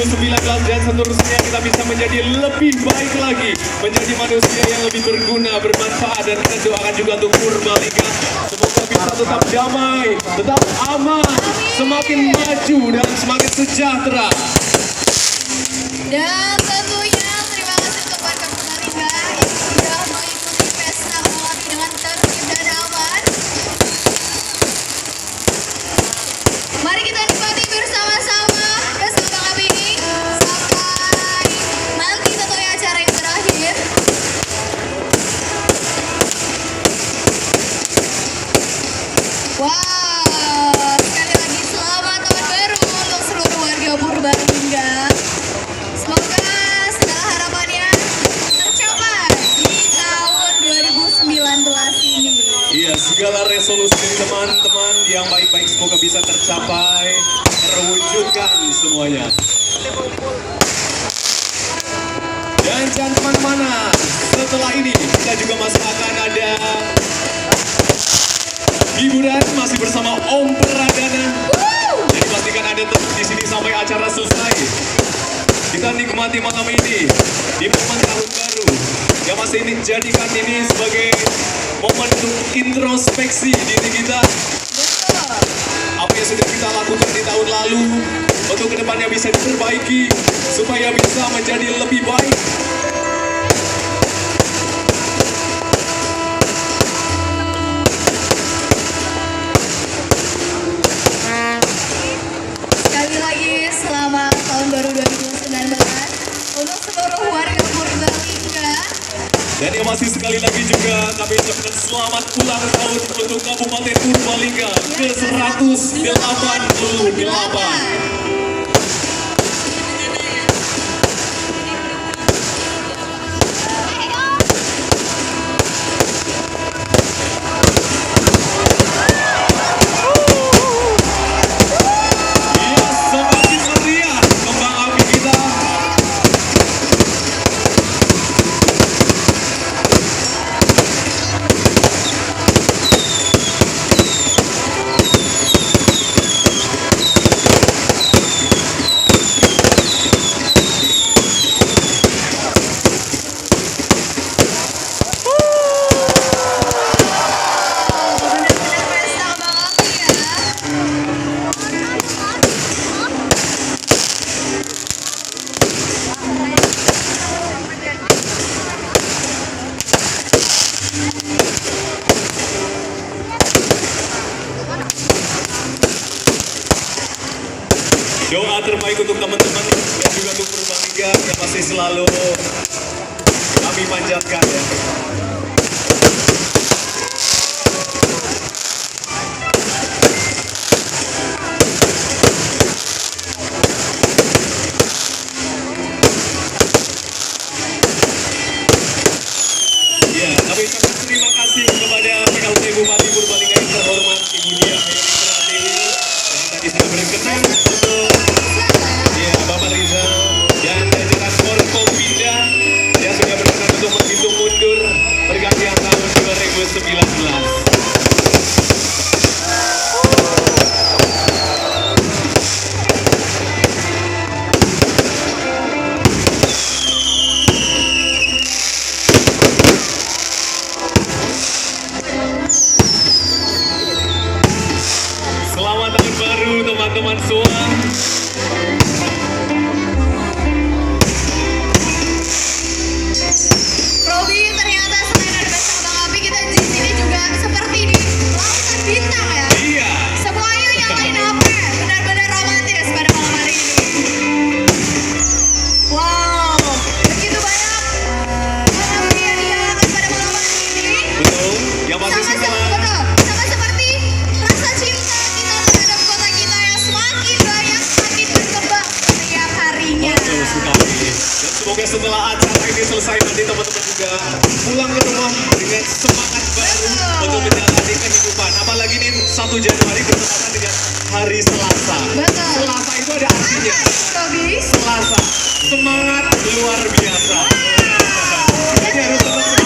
2019 dan seterusnya kita bisa menjadi lebih baik lagi, menjadi manusia yang lebih berguna, bermanfaat, dan kita doakan juga untuk Purbalingga semoga bisa tetap damai, tetap aman, semakin maju dan semakin sejahtera. Dan tentunya terima kasih untuk warga Purbalingga yang sudah mengikuti pesta bola api dengan tertib dan aman. Mari kita nikmati bersama-sama pesta bola api ini sampai nanti tentunya acara yang berakhir. Wow, sekali lagi selamat tahun baru untuk seluruh warga Purbalingga. Semoga segala harapannya tercapai di tahun 2019 ini. Iya, segala resolusi dari teman-teman yang baik-baik semoga bisa tercapai, terwujudkan semuanya. Dan jangan kemana-mana, setelah ini kita juga masih akan ada hiburan masih bersama Om Pradana. Jadi pastikan Anda tetap di sini sampai acara selesai. Kita nikmati malam ini di momen tahun baru yang masih ini jadikan ini sebagai momen untuk introspeksi diri kita. Apa yang sudah kita lakukan di tahun lalu untuk kedepannya bisa diperbaiki supaya bisa menjadi lebih baik. Sekali lagi selamat tahun baru 2019 untuk seluruh warga Purbalingga. Dan yang masih sekali lagi juga kami ucapkan selamat ulang tahun untuk Kabupaten Purbalingga ke 188. Iya, semakin meriah kembang api kita. Benar-benar pesta kembang api ya. Doa terbaik untuk teman-teman dan juga untuk Purbalingga yang masih selalu kami panjatkan ya. Ya, kami ucapkan terima kasih kepada PLT Bupati Purbalingga yang terhormat Ibu Diah Dewi yang tadi sudah berkenan untuk ya, Bapak Rizal dan jajaran Forkompinda yang sudah berkenan untuk menghitung mundur pergantian tahun 2019. Selamat tahun baru teman-teman semua. Robi, ternyata selain ada pesta kembang api, kita di sini juga seperti di lautan bintang ya. Iya. Semuanya nyalain HP, benar-benar romantis pada malam hari ini. Wow, begitu banyak api yang dinyalakan pada malam hari ini. Betul. Yang masih Sama setelah sama seperti rasa cinta kita terhadap kota kita yang semakin banyak, semakin berkembang setiap harinya. betul sekali. Dan semoga setelah acara ini selesai nanti teman-teman juga pulang ke rumah dengan semangat baru untuk menjalani kehidupan. Apalagi ini 1 Januari bertepatan dengan hari Selasa. Betul. Selasa itu ada artinya. Robi, Selasa, semangat luar biasa. Jadi harus tetap